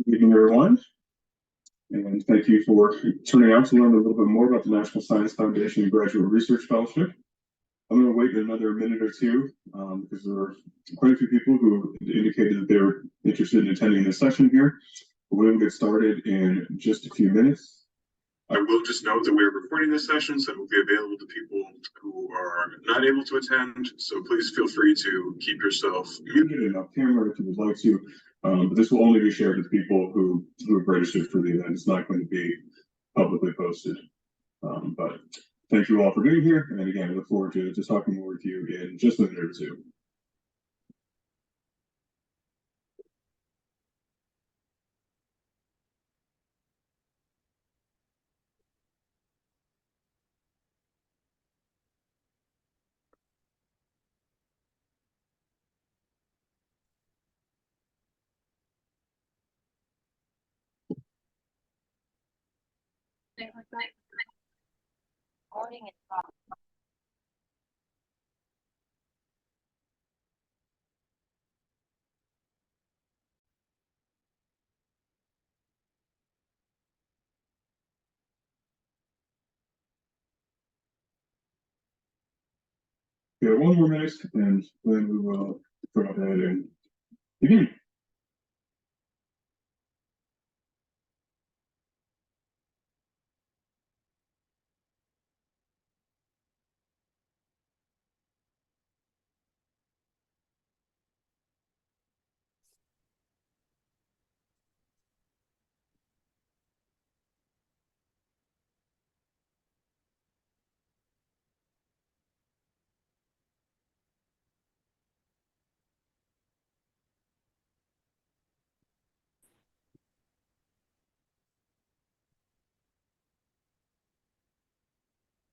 Good evening, everyone, and thank you for turning out to learn a little bit more about the National Science Foundation Graduate Research Fellowship. I'm going to wait another minute or two because there are quite a few people who indicated that they were interested in attending this session here. We will get started in just a few minutes. I will just note that we are recording this session, so it will be available to people who are not able to attend. So please feel free to keep yourself muted and off camera if you would like to. But this will only be shared with people who have registered for the event. It's not going to be publicly posted. But thank you all for being here. And again, I look forward to talking more with you in just a minute or two. Yeah, one more minute, and then we will go ahead and begin.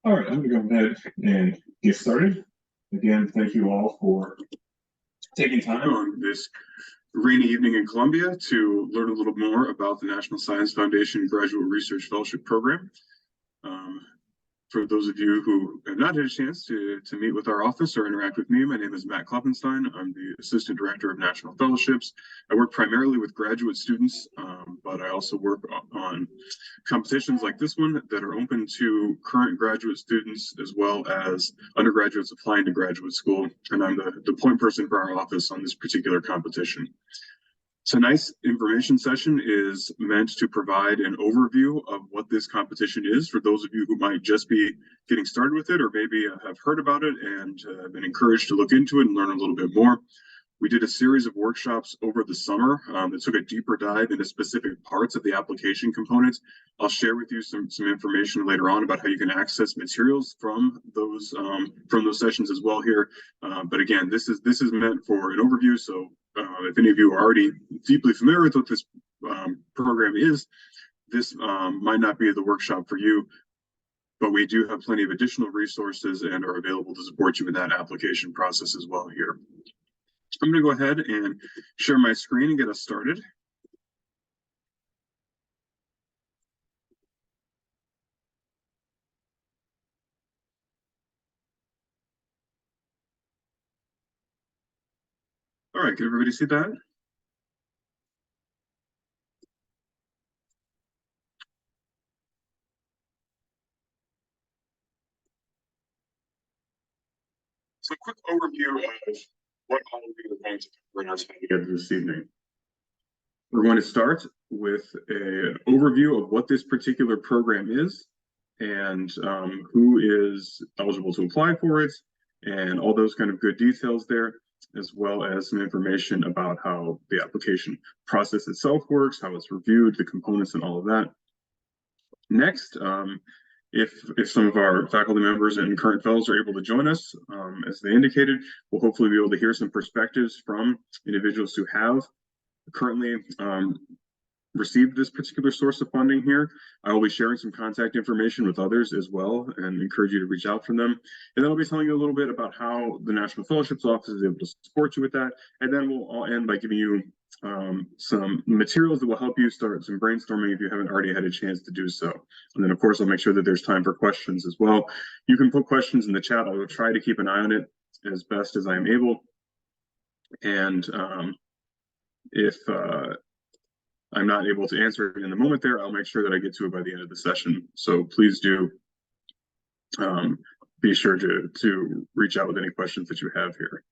All right, I'm going to go ahead and get started. Again, thank you all for taking time on this rainy evening in Columbia to learn a little more about the National Science Foundation Graduate Research Fellowship Program. For those of you who have not had a chance to meet with our office or interact with me, my name is Matt Kloppenstein. I'm the Assistant Director of National Fellowships. I work primarily with graduate students, but I also work on competitions like this one that are open to current graduate students as well as undergraduates applying to graduate school. And I'm the point person for our office on this particular competition. Tonight's information session is meant to provide an overview of what this competition is for those of you who might just be getting started with it or maybe have heard about it and been encouraged to look into it and learn a little bit more. We did a series of workshops over the summer that took a deeper dive into specific parts of the application components. I'll share with you some information later on about how you can access materials from those sessions as well here. But again, this is meant for an overview. So if any of you are already deeply familiar with what this program is, this might not be the workshop for you. But we do have plenty of additional resources and are available to support you in that application process as well here. I'm going to go ahead and share my screen and get us started. All right, can everybody see that? So a quick overview of what all of you are going to bring us together this evening. We're going to start with an overview of what this particular program is and who is eligible to apply for it and all those kind of good details there, as well as some information about how the application process itself works, how it's reviewed, the components and all of that. Next, if some of our faculty members and current fellows are able to join us, as they indicated, we'll hopefully be able to hear some perspectives from individuals who have currently received this particular source of funding here. I will be sharing some contact information with others as well and encourage you to reach out from them. And then I'll be telling you a little bit about how the National Fellowships Office is able to support you with that. And then I'll end by giving you some materials that will help you start some brainstorming if you haven't already had a chance to do so. And then of course, I'll make sure that there's time for questions as well. You can put questions in the chat. I will try to keep an eye on it as best as I am able. And if I'm not able to answer it in the moment there, I'll make sure that I get to it by the end of the session. So please do be sure to reach out with any questions that you have here.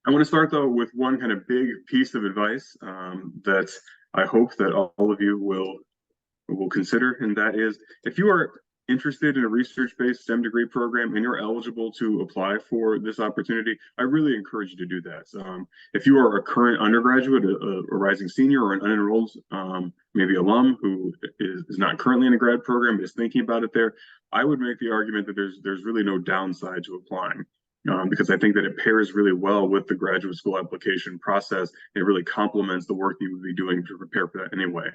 I want to start though with one kind of big piece of advice that I hope that all of you will consider, and that is, if you are interested in a research-based STEM degree program and you're eligible to apply for this opportunity, I really encourage you to do that. If you are a current undergraduate, a rising senior, or an unenrolled maybe alum who is not currently in a grad program but is thinking about it there, I would make the argument that there's really no downside to applying. Because I think that it pairs really well with the graduate school application process. It really complements the work you would be doing to prepare for that anyway.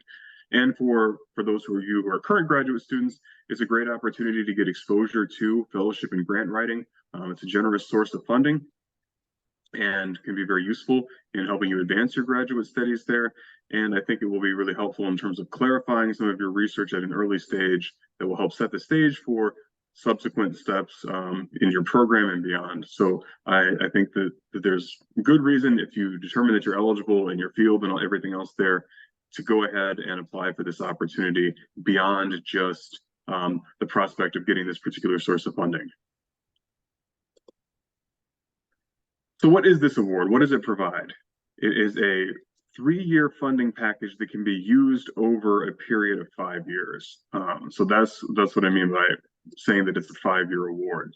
And for those of you who are current graduate students, it's a great opportunity to get exposure to fellowship and grant writing. It's a generous source of funding and can be very useful in helping you advance your graduate studies there. And I think it will be really helpful in terms of clarifying some of your research at an early stage that will help set the stage for subsequent steps in your program and beyond. So I think that there's good reason, if you determine that you're eligible in your field and everything else there, to go ahead and apply for this opportunity beyond just the prospect of getting this particular source of funding. So what is this award? What does it provide? It is a 3-year funding package that can be used over a period of 5 years. So that's what I mean by saying that it's a 5-year award.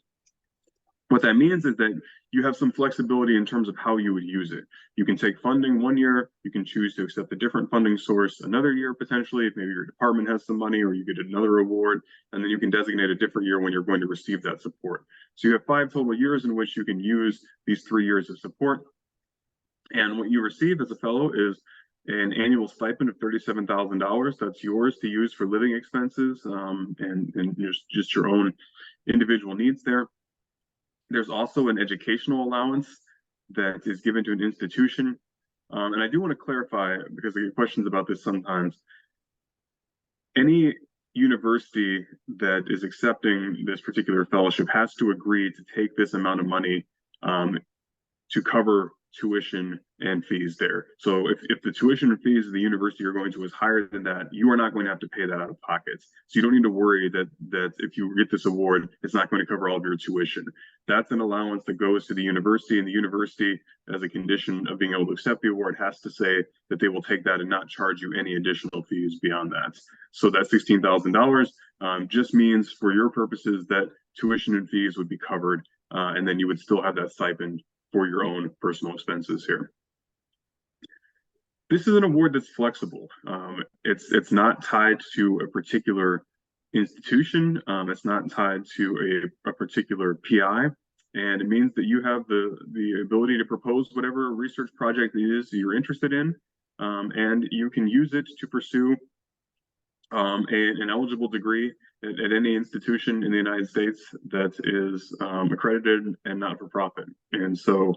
What that means is that you have some flexibility in terms of how you would use it. You can take funding 1 year, you can choose to accept a different funding source another year potentially, if maybe your department has some money or you get another award, and then you can designate a different year when you're going to receive that support. So you have 5 total years in which you can use these 3 years of support. And what you receive as a fellow is an annual stipend of $37,000. That's yours to use for living expenses and just your own individual needs there. There's also an educational allowance that is given to an institution. And I do want to clarify, because I get questions about this sometimes. Any university that is accepting this particular fellowship has to agree to take this amount of money to cover tuition and fees there. So if the tuition and fees of the university you're going to is higher than that, you are not going to have to pay that out of pocket. So you don't need to worry that if you get this award, it's not going to cover all of your tuition. That's an allowance that goes to the university, and the university, as a condition of being able to accept the award, has to say that they will take that and not charge you any additional fees beyond that. So that $16,000 just means, for your purposes, that tuition and fees would be covered, and then you would still have that stipend for your own personal expenses here. This is an award that's flexible. It's not tied to a particular institution. It's not tied to a particular PI, and it means that you have the ability to propose whatever research project it is you're interested in, and you can use it to pursue an eligible degree at any institution in the United States that is accredited and not for profit. And so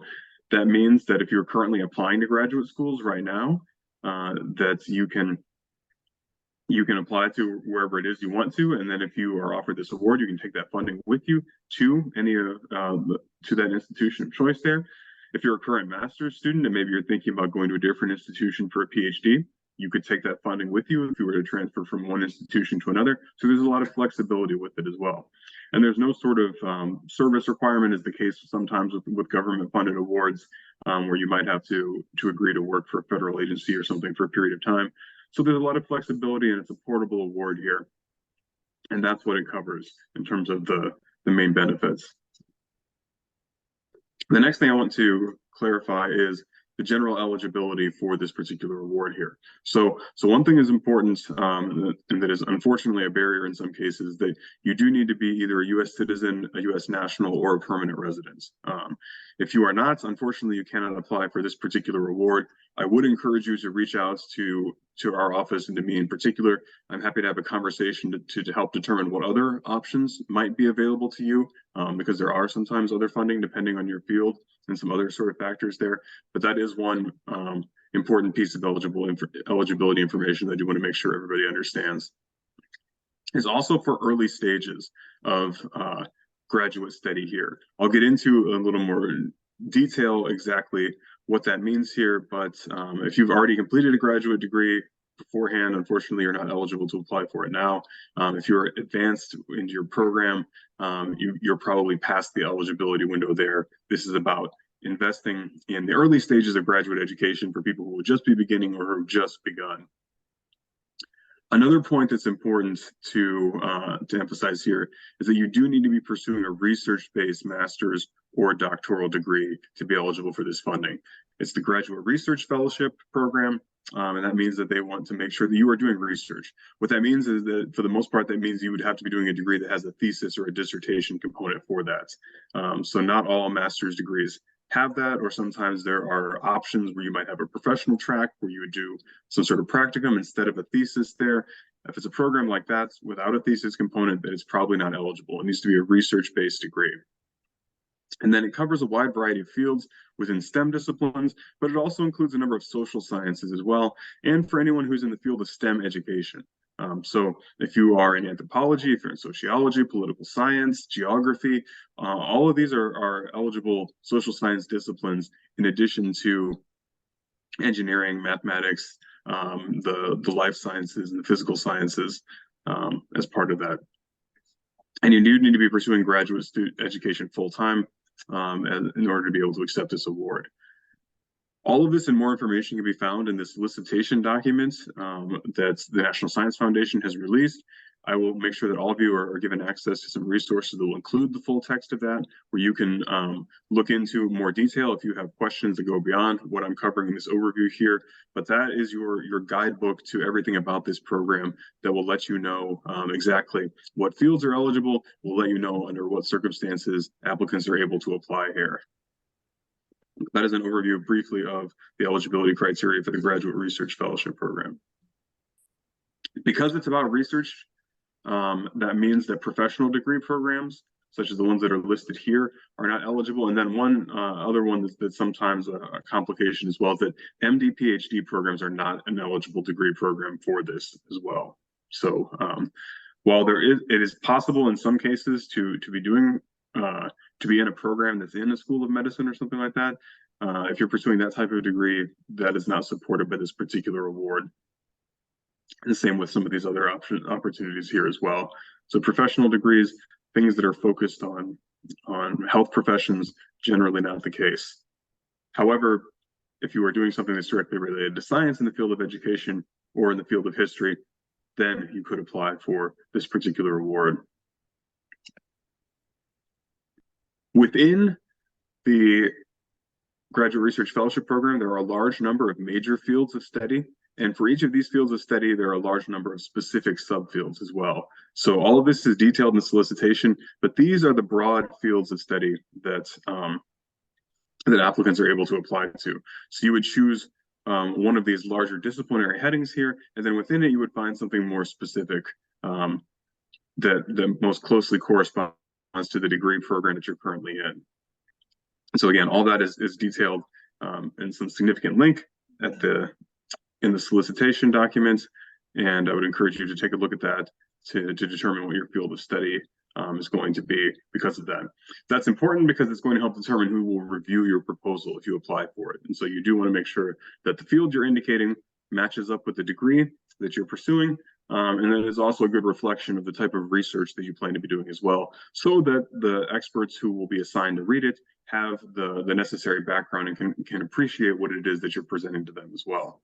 that means that if you're currently applying to graduate schools right now, that you can apply to wherever it is you want to, and then if you are offered this award, you can take that funding with you to any of to that institution of choice there. If you're a current master's student and maybe you're thinking about going to a different institution for a PhD, you could take that funding with you if you were to transfer from one institution to another. So there's a lot of flexibility with it as well. And there's no sort of service requirement, as the case sometimes with government funded awards, where you might have to agree to work for a federal agency or something for a period of time. So there's a lot of flexibility, and it's a portable award here. And that's what it covers in terms of the main benefits. The next thing I want to clarify is the general eligibility for this particular award here. So one thing is important, and that is unfortunately a barrier in some cases, that you do need to be either a U.S. citizen, a U.S. national, or a permanent resident. If you are not, unfortunately, you cannot apply for this particular award. I would encourage you to reach out to our office and to me in particular. I'm happy to have a conversation to help determine what other options might be available to you, because there are sometimes other funding depending on your field and some other sort of factors there. But that is one important piece of eligibility information that I do want to make sure everybody understands. Is also for early stages of graduate study here. I'll get into a little more detail exactly what that means here, but if you've already completed a graduate degree beforehand, unfortunately, you're not eligible to apply for it now. If you're advanced into your program, you're probably past the eligibility window there. This is about investing in the early stages of graduate education for people who will just be beginning or who have just begun. Another point that's important to emphasize here is that you do need to be pursuing a research-based master's or doctoral degree to be eligible for this funding. It's the Graduate Research Fellowship Program, and that means that they want to make sure that you are doing research. What that means is that, for the most part, that means you would have to be doing a degree that has a thesis or a dissertation component for that. So not all master's degrees have that, or sometimes there are options where you might have a professional track where you would do some sort of practicum instead of a thesis there. If it's a program like that without a thesis component, then it's probably not eligible. It needs to be a research-based degree. And then it covers a wide variety of fields within STEM disciplines, but it also includes a number of social sciences as well, and for anyone who's in the field of STEM education. So if you are in anthropology, if you're in sociology, political science, geography, all of these are eligible social science disciplines in addition to engineering, mathematics, the life sciences and the physical sciences as part of that. And you do need to be pursuing graduate education full-time in order to be able to accept this award. All of this and more information can be found in this solicitation document that the National Science Foundation has released. I will make sure that all of you are given access to some resources that will include the full text of that, where you can look into more detail if you have questions that go beyond what I'm covering in this overview here. But that is your guidebook to everything about this program that will let you know exactly what fields are eligible, will let you know under what circumstances applicants are able to apply here. That is an overview briefly of the eligibility criteria for the Graduate Research Fellowship Program. Because it's about research, that means that professional degree programs, such as the ones that are listed here, are not eligible. And then one other one that's sometimes a complication as well is that MD, PhD programs are not an eligible degree program for this as well. So while it is possible in some cases to be in a program that's in a school of medicine or something like that, if you're pursuing that type of degree, that is not supported by this particular award. And the same with some of these other opportunities here as well. So professional degrees, things that are focused on health professions, generally not the case. However, if you are doing something that's directly related to science in the field of education or in the field of history, then you could apply for this particular award. Within the Graduate Research Fellowship Program, there are a large number of major fields of study. And for each of these fields of study, there are a large number of specific subfields as well. So all of this is detailed in the solicitation, but these are the broad fields of study that applicants are able to apply to. So you would choose one of these larger disciplinary headings here, and then within it, you would find something more specific that most closely corresponds to the degree program that you're currently in. So again, all that is detailed in some significant link in the solicitation document, and I would encourage you to take a look at that to determine what your field of study is going to be because of that. That's important because it's going to help determine who will review your proposal if you apply for it. And so you do want to make sure that the field you're indicating matches up with the degree that you're pursuing, and that is also a good reflection of the type of research that you plan to be doing as well, so that the experts who will be assigned to read it have the necessary background and can appreciate what it is that you're presenting to them as well.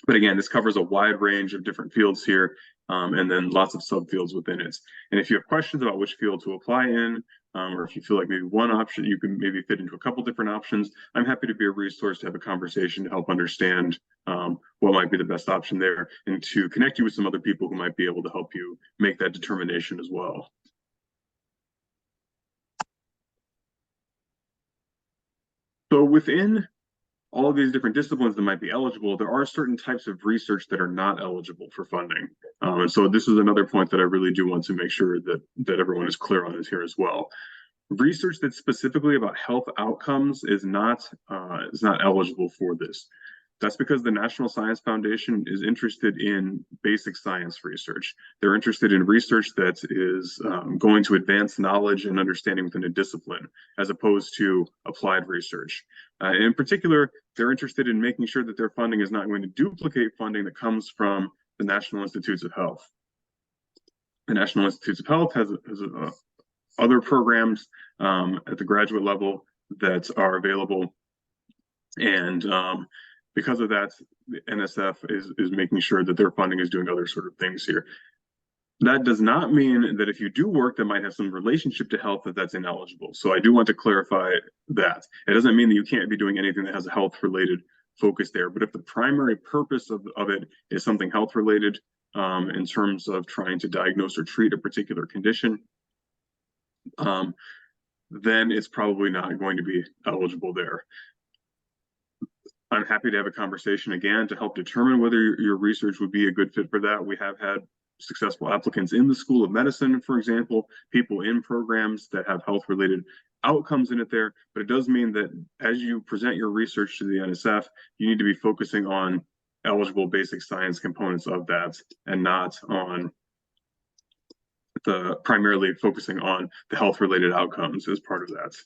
But again, this covers a wide range of different fields here, and then lots of subfields within it. And if you have questions about which field to apply in, or if you feel like maybe one option, you can maybe fit into a couple different options, I'm happy to be a resource to have a conversation to help understand what might be the best option there, and to connect you with some other people who might be able to help you make that determination as well. So within all of these different disciplines that might be eligible, there are certain types of research that are not eligible for funding. And so this is another point that I really do want to make sure that everyone is clear on is here as well. Research that's specifically about health outcomes is not eligible for this. That's because the National Science Foundation is interested in basic science research. They're interested in research that is going to advance knowledge and understanding within a discipline, as opposed to applied research. In particular, they're interested in making sure that their funding is not going to duplicate funding that comes from the National Institutes of Health. The National Institutes of Health has other programs at the graduate level that are available, and because of that, the NSF is making sure that their funding is doing other sort of things here. That does not mean that if you do work that might have some relationship to health, that's ineligible. So I do want to clarify that. It doesn't mean that you can't be doing anything that has a health-related focus there. But if the primary purpose of it is something health-related in terms of trying to diagnose or treat a particular condition, then it's probably not going to be eligible there. I'm happy to have a conversation again to help determine whether your research would be a good fit for that. We have had successful applicants in the School of Medicine, for example, people in programs that have health-related outcomes in it there, but it does mean that as you present your research to the NSF, you need to be focusing on eligible basic science components of that and not on primarily focusing on the health-related outcomes as part of that.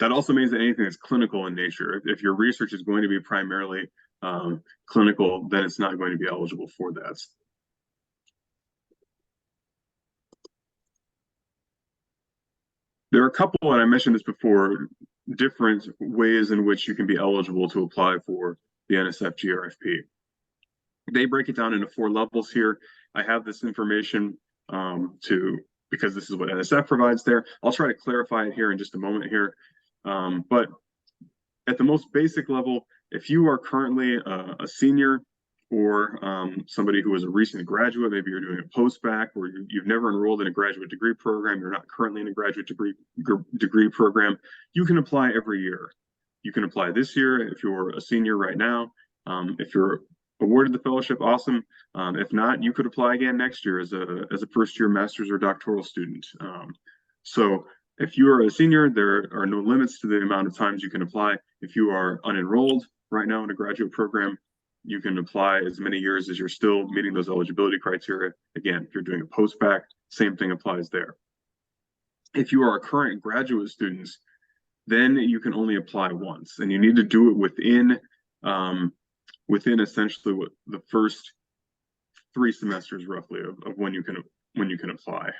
That also means that anything that's clinical in nature, if your research is going to be primarily clinical, then it's not going to be eligible for that. There are a couple, and I mentioned this before, different ways in which you can be eligible to apply for the NSF GRFP. They break it down into 4 levels here. I have this information because this is what NSF provides there. I'll try to clarify it here in just a moment here. But at the most basic level, if you are currently a senior or somebody who is a recent graduate, maybe you're doing a post-bac, or you've never enrolled in a graduate degree program, you're not currently in a graduate degree program, you can apply every year. You can apply this year if you're a senior right now. If you're awarded the fellowship, awesome. If not, you could apply again next year as a first-year master's or doctoral student. So if you are a senior, there are no limits to the amount of times you can apply. If you are unenrolled right now in a graduate program, you can apply as many years as you're still meeting those eligibility criteria. Again, if you're doing a post-bac, same thing applies there. If you are a current graduate student, then you can only apply once, and you need to do it within essentially what the first 3 semesters roughly of when you can apply.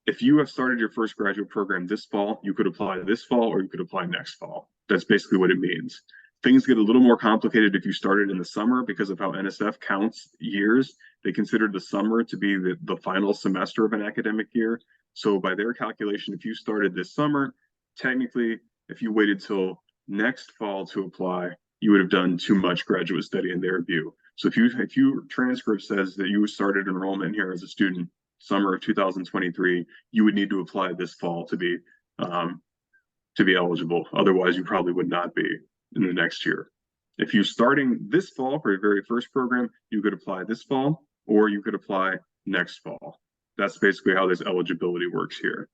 If you have started your first graduate program this fall, you could apply this fall or you could apply next fall. That's basically what it means. Things get a little more complicated if you started in the summer because of how NSF counts years. They consider the summer to be the final semester of an academic year. So by their calculation, if you started this summer, technically, if you waited till next fall to apply, you would have done too much graduate study in their view. So if your transcript says that you started enrollment here as a student summer of 2023, you would need to apply this fall to be eligible. Otherwise, you probably would not be in the next year. If you're starting this fall for your very first program, you could apply this fall, or you could apply next fall. That's basically how this eligibility works here.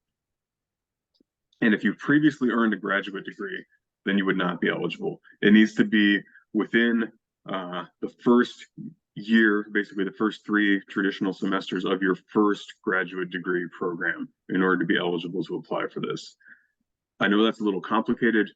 And if you've previously earned a graduate degree, then you would not be eligible. It needs to be within the first year, basically the first 3 traditional semesters of your first graduate degree program in order to be eligible to apply for this. I know that's a little complicated.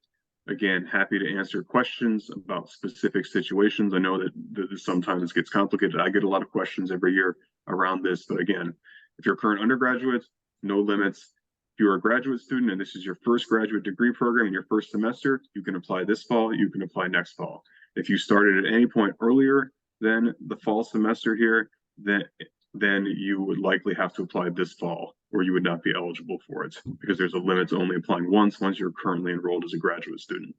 Again, happy to answer questions about specific situations. I know that this sometimes gets complicated. I get a lot of questions every year around this, but again, if you're a current undergraduate, no limits. If you're a graduate student and this is your first graduate degree program in your first semester, you can apply this fall, you can apply next fall. If you started at any point earlier than the fall semester here, then you would likely have to apply this fall, or you would not be eligible for it because there's a limit to only applying once you're currently enrolled as a graduate student.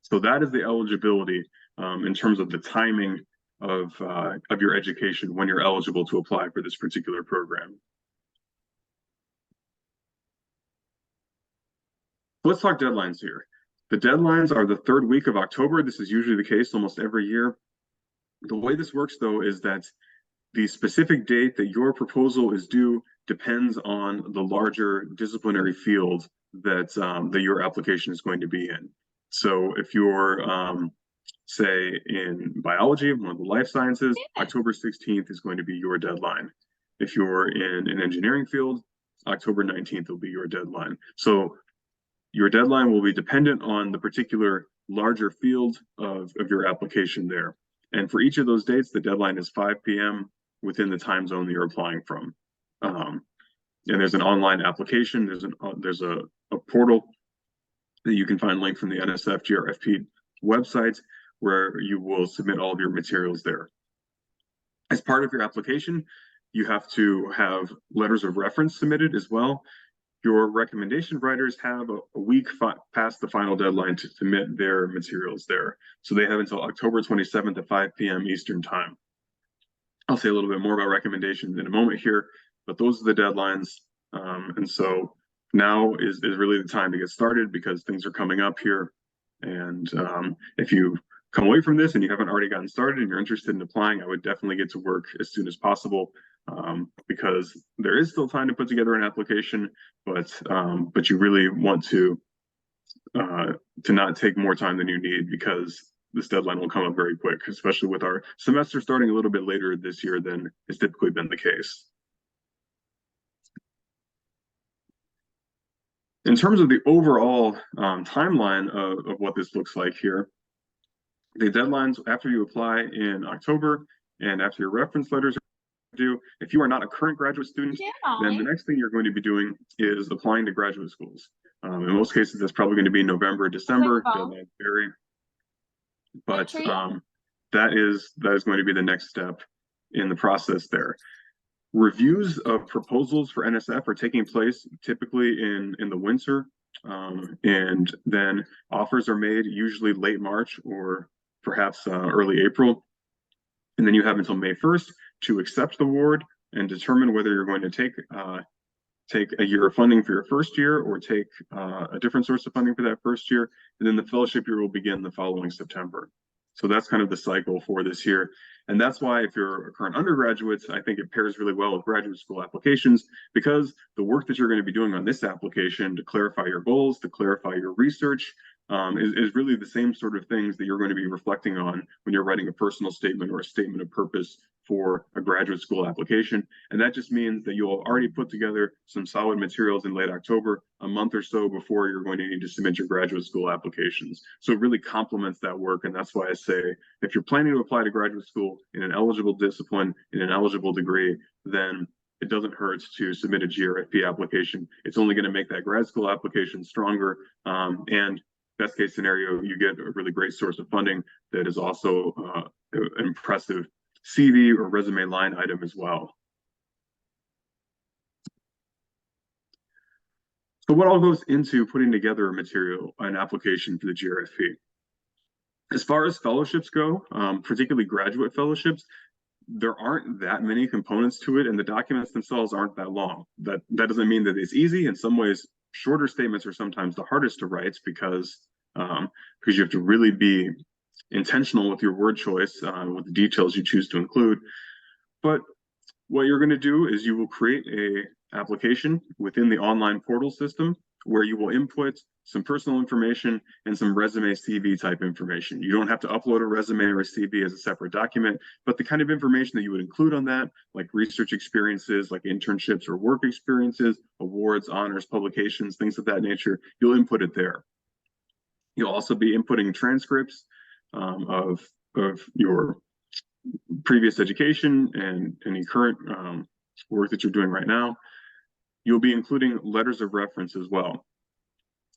So that is the eligibility in terms of the timing of your education when you're eligible to apply for this particular program. Let's talk deadlines here. The deadlines are the 3rd week of October. This is usually the case almost every year. The way this works, though, is that the specific date that your proposal is due depends on the larger disciplinary field that your application is going to be in. So if you're, say, in biology, one of the life sciences, October 16th is going to be your deadline. If you're in an engineering field, October 19th will be your deadline. So your deadline will be dependent on the particular larger field of your application there. And for each of those dates, the deadline is 5 p.m. within the time zone that you're applying from. And there's an online application. There's a portal that you can find linked from the NSF GRFP website where you will submit all of your materials there. As part of your application, you have to have letters of reference submitted as well. Your recommendation writers have a week past the final deadline to submit their materials there. So they have until October 27th at 5 p.m. Eastern time. I'll say a little bit more about recommendations in a moment here, but those are the deadlines. And so now is really the time to get started because things are coming up here. And if you come away from this and you haven't already gotten started and you're interested in applying, I would definitely get to work as soon as possible because there is still time to put together an application, but you really want to not take more time than you need because this deadline will come up very quick, especially with our semester starting a little bit later this year than has typically been the case. In terms of the overall timeline of what this looks like here, the deadlines after you apply in October and after your reference letters are due, if you are not a current graduate student, then the next thing you're going to be doing is applying to graduate schools. In most cases, that's probably going to be November, December, deadlines vary. But that is going to be the next step in the process there. Reviews of proposals for NSF are taking place typically in the winter, and then offers are made usually late March or perhaps early April. And then you have until May 1st to accept the award and determine whether you're going to take a year of funding for your first year or take a different source of funding for that first year. And then the fellowship year will begin the following September. So that's kind of the cycle for this year. And that's why if you're a current undergraduate, I think it pairs really well with graduate school applications because the work that you're going to be doing on this application to clarify your goals, to clarify your research, is really the same sort of things that you're going to be reflecting on when you're writing a personal statement or a statement of purpose for a graduate school application. And that just means that you'll already put together some solid materials in late October, a month or so before you're going to need to submit your graduate school applications. So it really complements that work. And that's why I say, if you're planning to apply to graduate school in an eligible discipline, in an eligible degree, then it doesn't hurt to submit a GRFP application. It's only going to make that grad school application stronger. And best case scenario, you get a really great source of funding that is also an impressive CV or resume line item as well. So what all goes into putting together a material, an application for the GRFP? As far as fellowships go, particularly graduate fellowships, there aren't that many components to it, and the documents themselves aren't that long. That doesn't mean that it's easy. In some ways, shorter statements are sometimes the hardest to write because you have to really be intentional with your word choice, with the details you choose to include. But what you're going to do is you will create a application within the online portal system where you will input some personal information and some resume CV type information. You don't have to upload a resume or a CV as a separate document, but the kind of information that you would include on that, like research experiences, like internships or work experiences, awards, honors, publications, things of that nature, you'll input it there. You'll also be inputting transcripts of your previous education and any current work that you're doing right now. You'll be including letters of reference as well.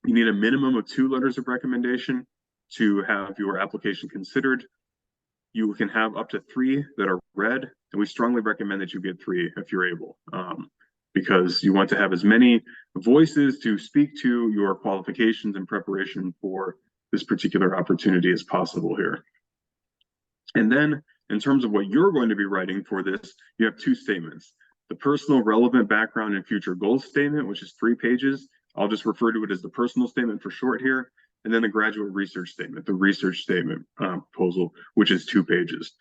You need a minimum of 2 letters of recommendation to have your application considered. You can have up to 3 that are read, and we strongly recommend that you get 3 if you're able, because you want to have as many voices to speak to your qualifications and preparation for this particular opportunity as possible here. And then in terms of what you're going to be writing for this, you have 2 statements. The personal relevant background and future goals statement, which is 3 pages. I'll just refer to it as the personal statement for short here. And then the graduate research statement, the research statement proposal, which is 2 pages.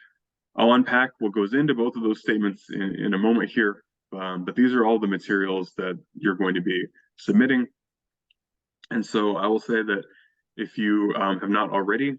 I'll unpack what goes into both of those statements in a moment here, but these are all the materials that you're going to be submitting. And so I will say that If you have not already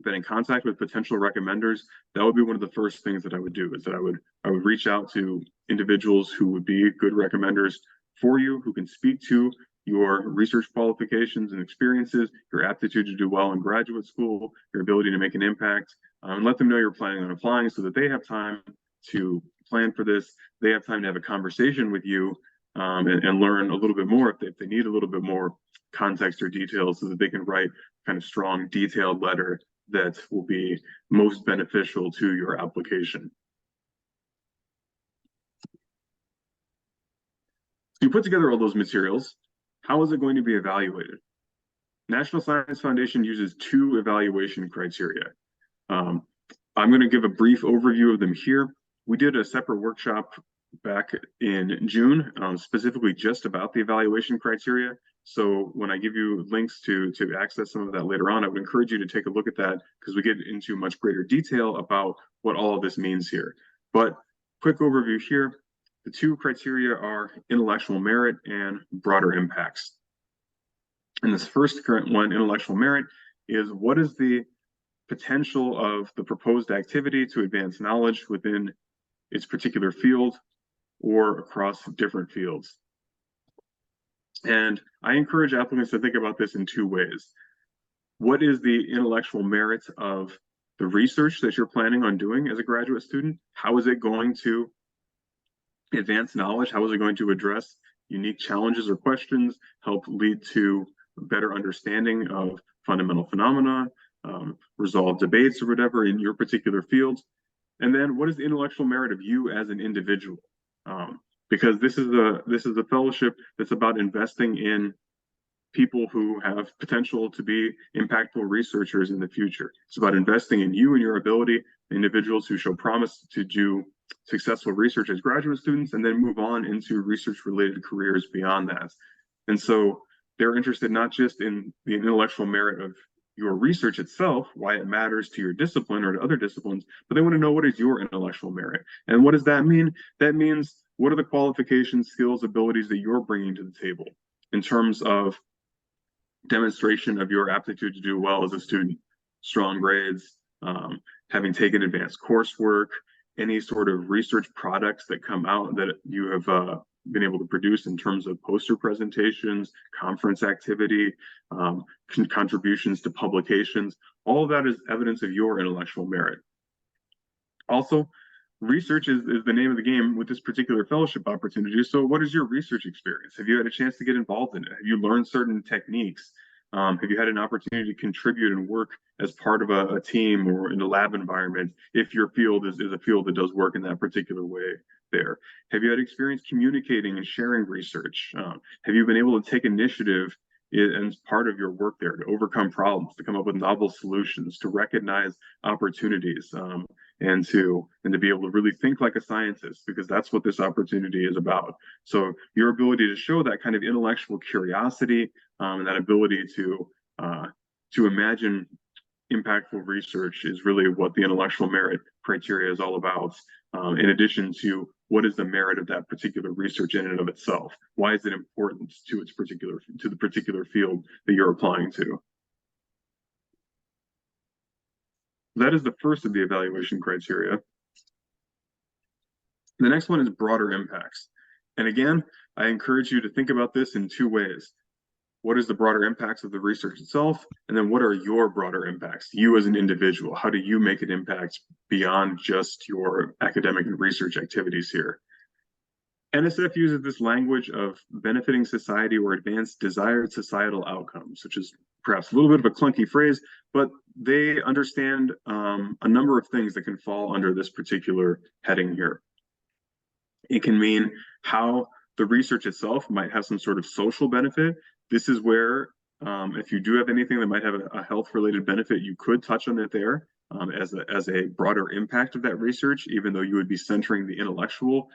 been in contact with potential recommenders, that would be one of the first things that I would do, is that I would reach out to individuals who would be good recommenders for you, who can speak to your research qualifications and experiences, your aptitude to do well in graduate school, your ability to make an impact, and let them know you're planning on applying so that they have time to plan for this. They have time to have a conversation with you, and learn a little bit more if they need a little bit more context or details, so that they can write kind of strong, detailed letter that will be most beneficial to your application. You put together all those materials. How is it going to be evaluated? National Science Foundation uses 2 evaluation criteria. I'm going to give a brief overview of them here. We did a separate workshop back in June, specifically just about the evaluation criteria. So when I give you links to access some of that later on, I would encourage you to take a look at that, because we get into much greater detail about what all of this means here. But quick overview here. The 2 criteria are intellectual merit and broader impacts. And this first current one, intellectual merit, is what is the potential of the proposed activity to advance knowledge within its particular field or across different fields. And I encourage applicants to think about this in 2 ways. What is the intellectual merit of the research that you're planning on doing as a graduate student? How is it going to advance knowledge? How is it going to address unique challenges or questions, help lead to better understanding of fundamental phenomena, resolve debates or whatever in your particular field? And then what is the intellectual merit of you as an individual? Because this is a fellowship that's about investing in people who have potential to be impactful researchers in the future. It's about investing in you and your ability, individuals who show promise to do successful research as graduate students and then move on into research-related careers beyond that. And so they're interested not just in the intellectual merit of your research itself, why it matters to your discipline or to other disciplines, but they want to know, what is your intellectual merit? And what does that mean? That means, what are the qualifications, skills, abilities that you're bringing to the table in terms of demonstration of your aptitude to do well as a student, strong grades, having taken advanced coursework, any sort of research products that come out that you have been able to produce in terms of poster presentations, conference activity, contributions to publications. All of that is evidence of your intellectual merit. Also, research is the name of the game with this particular fellowship opportunity. So what is your research experience? Have you had a chance to get involved in it? Have you learned certain techniques? Have you had an opportunity to contribute and work as part of a team or in a lab environment, if your field is a field that does work in that particular way there? Have you had experience communicating and sharing research? Have you been able to take initiative as part of your work there to overcome problems, to come up with novel solutions, to recognize opportunities, and to be able to really think like a scientist, because that's what this opportunity is about. So your ability to show that kind of intellectual curiosity, and that ability to imagine impactful research is really what the intellectual merit criteria is all about. In addition to, what is the merit of that particular research in and of itself? Why is it important to the particular field that you're applying to? That is the first of the evaluation criteria. The next one is broader impacts. And again, I encourage you to think about this in 2 ways. What is the broader impacts of the research itself? And then what are your broader impacts? You as an individual, how do you make an impact beyond just your academic and research activities here? NSF uses this language of benefiting society or advanced desired societal outcomes, which is perhaps a little bit of a clunky phrase, but they understand a number of things that can fall under this particular heading here. It can mean how the research itself might have some sort of social benefit. This is where, if you do have anything that might have a health-related benefit, you could touch on it there as a broader impact of that research, even though you would be centering the intellectual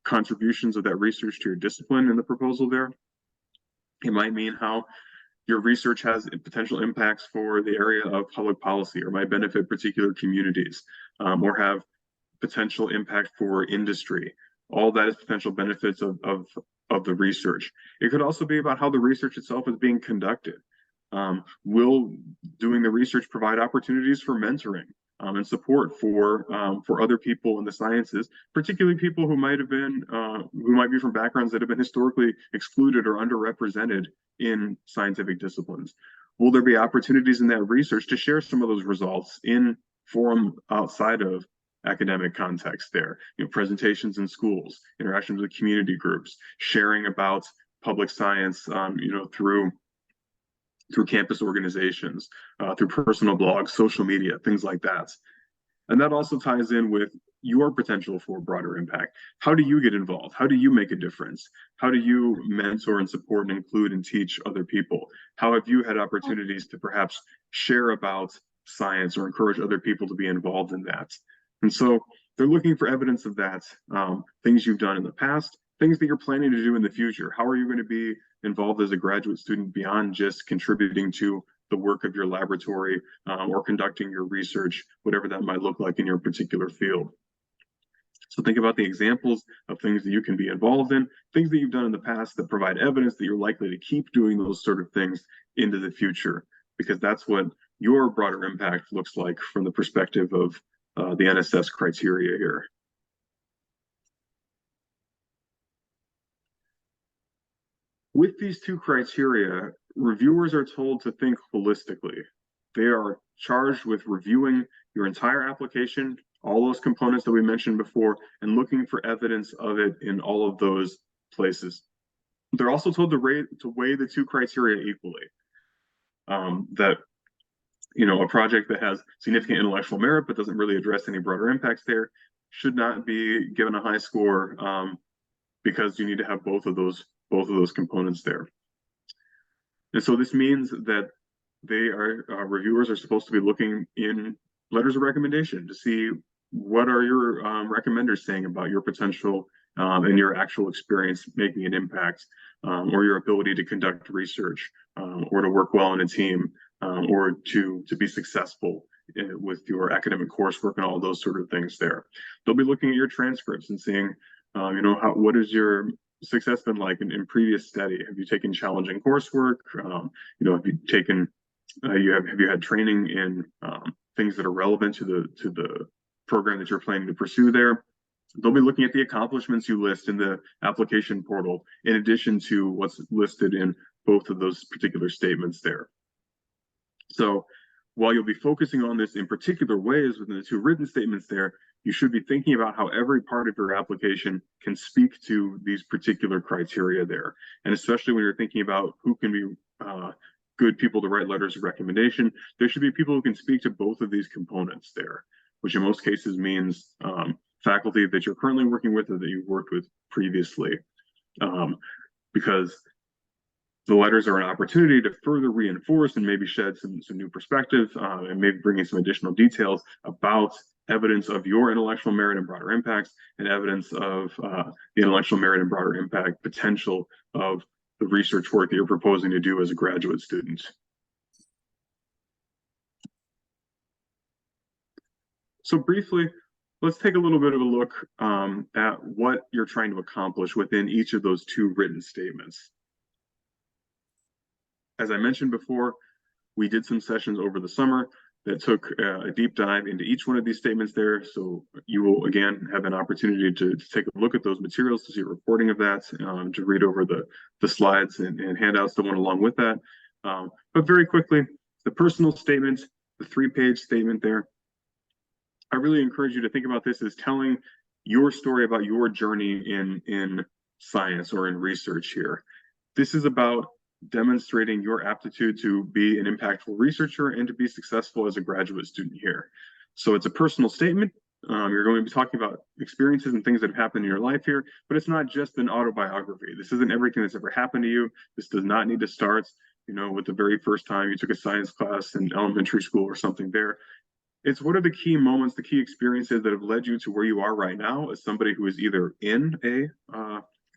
contributions of that research to your discipline in the proposal there. It might mean how your research has potential impacts for the area of public policy, or might benefit particular communities, or have potential impact for industry. All that is potential benefits of the research. It could also be about how the research itself is being conducted. Will doing the research provide opportunities for mentoring and support for other people in the sciences, particularly people who might be from backgrounds that have been historically excluded or underrepresented in scientific disciplines? Will there be opportunities in that research to share some of those results in forum outside of academic context there? Presentations in schools, interactions with community groups, sharing about public science, through campus organizations, through personal blogs, social media, things like that. And that also ties in with your potential for broader impact. How do you get involved? How do you make a difference? How do you mentor and support and include and teach other people? How have you had opportunities to perhaps share about science or encourage other people to be involved in that? And so they're looking for evidence of that, things you've done in the past, things that you're planning to do in the future. How are you going to be involved as a graduate student beyond just contributing to the work of your laboratory or conducting your research, whatever that might look like in your particular field? So think about the examples of things that you can be involved in, things that you've done in the past that provide evidence that you're likely to keep doing those sort of things into the future, because that's what your broader impact looks like from the perspective of the NSF's criteria here. With these two criteria, reviewers are told to think holistically. They are charged with reviewing your entire application, all those components that we mentioned before, and looking for evidence of it in all of those places. They're also told to weigh the two criteria equally. That a project that has significant intellectual merit but doesn't really address any broader impacts there should not be given a high score, because you need to have both of those components there. And so this means that reviewers are supposed to be looking in letters of recommendation to see what are your recommenders saying about your potential and your actual experience making an impact, or your ability to conduct research, or to work well in a team, or to be successful with your academic coursework and all those sort of things there. They'll be looking at your transcripts and seeing, what is your success been like in previous study? Have you taken challenging coursework? Have you taken, have you had training in things that are relevant to the program that you're planning to pursue there? They'll be looking at the accomplishments you list in the application portal, in addition to what's listed in both of those particular statements there. So while you'll be focusing on this in particular ways within the two written statements there, you should be thinking about how every part of your application can speak to these particular criteria there. And especially when you're thinking about who can be good people to write letters of recommendation, there should be people who can speak to both of these components there, which in most cases means faculty that you're currently working with or that you've worked with previously, because the letters are an opportunity to further reinforce and maybe shed some new perspective, and maybe bring in some additional details about evidence of your intellectual merit and broader impacts, and evidence of the intellectual merit and broader impact potential of the research work that you're proposing to do as a graduate student. So briefly, let's take a little bit of a look at what you're trying to accomplish within each of those two written statements. As I mentioned before, we did some sessions over the summer that took a deep dive into each one of these statements there. So you will, again, have an opportunity to take a look at those materials, to see a recording of that, to read over the slides and handouts that went along with that. But very quickly, the personal statement, the 3-page statement there, I really encourage you to think about this as telling your story about your journey in science or in research here. This is about demonstrating your aptitude to be an impactful researcher and to be successful as a graduate student here. So it's a personal statement. You're going to be talking about experiences and things that have happened in your life here, but it's not just an autobiography. This isn't everything that's ever happened to you. This does not need to start, with the very first time you took a science class in elementary school or something there. It's what are the key moments, the key experiences that have led you to where you are right now as somebody who is either in a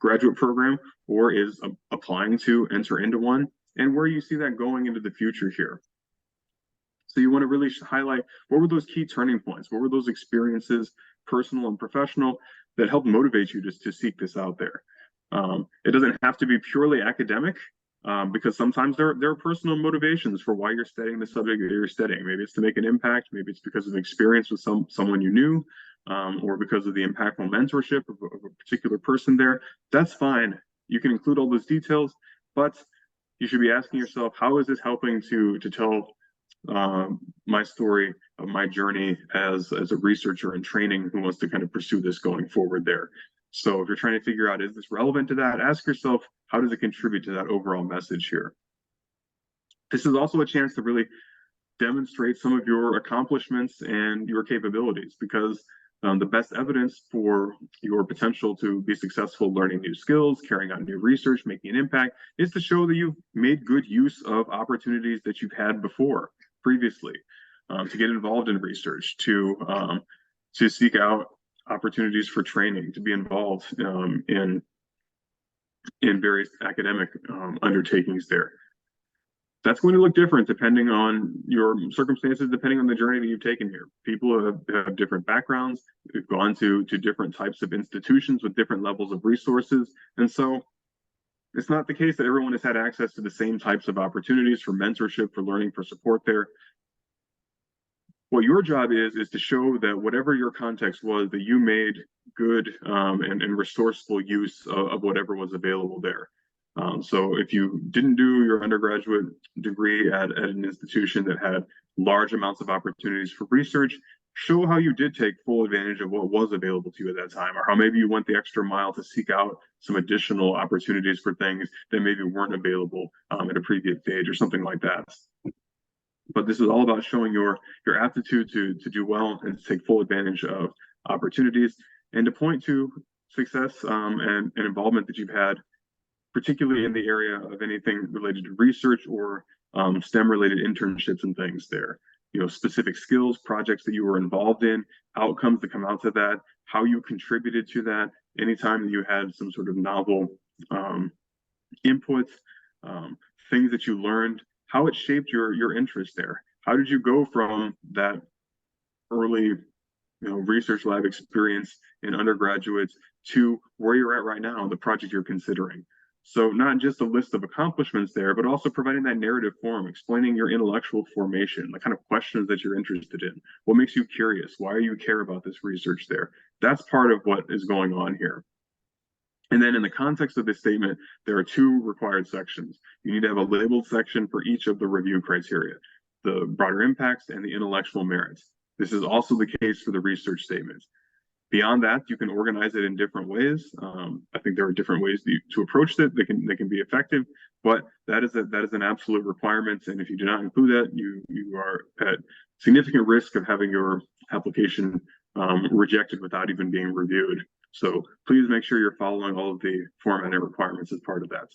graduate program or is applying to enter into one, and where you see that going into the future here. So you want to really highlight what were those key turning points, what were those experiences, personal and professional, that helped motivate you to seek this out there. It doesn't have to be purely academic. because sometimes there are personal motivations for why you're studying the subject that you're studying. Maybe it's to make an impact, maybe it's because of experience with someone you knew, or because of the impactful mentorship of a particular person there. That's fine. You can include all those details, but you should be asking yourself, how is this helping to tell my story of my journey as a researcher in training who wants to kind of pursue this going forward there. So if you're trying to figure out, is this relevant to that? Ask yourself, how does it contribute to that overall message here? This is also a chance to really demonstrate some of your accomplishments and your capabilities, because the best evidence for your potential to be successful learning new skills, carrying out new research, making an impact, is to show that you've made good use of opportunities that you've had previously, to get involved in research, to seek out opportunities for training, to be involved in various academic undertakings there. That's going to look different depending on your circumstances, depending on the journey that you've taken here. People have different backgrounds. We've gone to different types of institutions with different levels of resources. And so it's not the case that everyone has had access to the same types of opportunities for mentorship, for learning, for support there. What your job is to show that whatever your context was, that you made good and resourceful use of whatever was available there. So if you didn't do your undergraduate degree at an institution that had large amounts of opportunities for research, show how you did take full advantage of what was available to you at that time, or how maybe you went the extra mile to seek out some additional opportunities for things that maybe weren't available at a previous stage or something like that. But this is all about showing your aptitude to do well and to take full advantage of opportunities, and to point to success and involvement that you've had, particularly in the area of anything related to research or STEM-related internships and things there. You know, specific skills, projects that you were involved in, outcomes that come out of that, how you contributed to that, anytime that you had some sort of novel input, things that you learned, how it shaped your interest there. How did you go from that early research lab experience in undergraduates to where you're at right now, the project you're considering? So not just a list of accomplishments there, but also providing that narrative form, explaining your intellectual formation, the kind of questions that you're interested in. What makes you curious? Why do you care about this research there? That's part of what is going on here. And then in the context of this statement, there are two required sections. You need to have a labeled section for each of the review criteria, the broader impacts and the intellectual merits. This is also the case for the research statements. Beyond that, you can organize it in different ways. I think there are different ways to approach it. They can be effective, but that is an absolute requirement. And if you do not include that, you are at significant risk of having your application rejected without even being reviewed. So please make sure you're following all of the formatting requirements as part of that.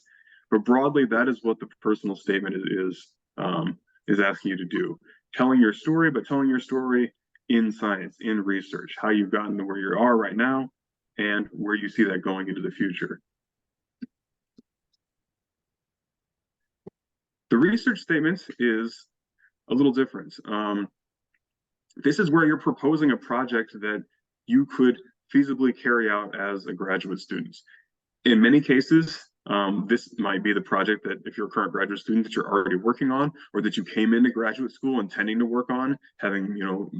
But broadly, that is what the personal statement is asking you to do. Telling your story, but telling your story in science, in research, how you've gotten to where you are right now, and where you see that going into the future. The research statement is a little different. This is where you're proposing a project that you could feasibly carry out as a graduate student. In many cases, this might be the project that, if you're a current graduate student, that you're already working on, or that you came into graduate school intending to work on, having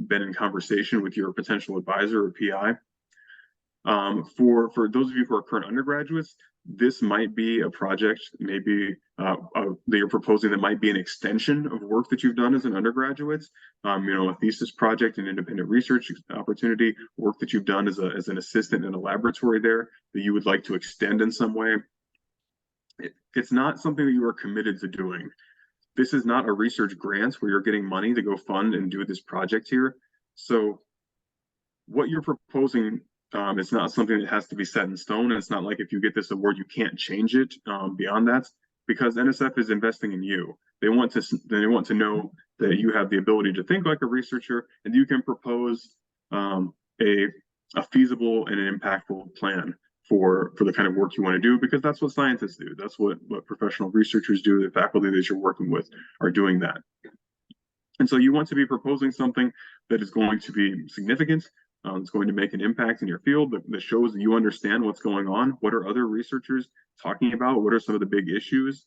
been in conversation with your potential advisor or PI. For those of you who are current undergraduates, this might be a project maybe that you're proposing that might be an extension of work that you've done as an undergraduate. A thesis project, an independent research opportunity, work that you've done as an assistant in a laboratory there that you would like to extend in some way. It's not something that you are committed to doing. This is not a research grant where you're getting money to go fund and do this project here. So what you're proposing, it's not something that has to be set in stone. It's not like if you get this award, you can't change it beyond that, because NSF is investing in you. They want to know that you have the ability to think like a researcher, and you can propose a feasible and an impactful plan for the kind of work you want to do, because that's what scientists do. That's what professional researchers do. The faculty that you're working with are doing that. And so you want to be proposing something that is going to be significant. It's going to make an impact in your field that shows that you understand what's going on. What are other researchers talking about? What are some of the big issues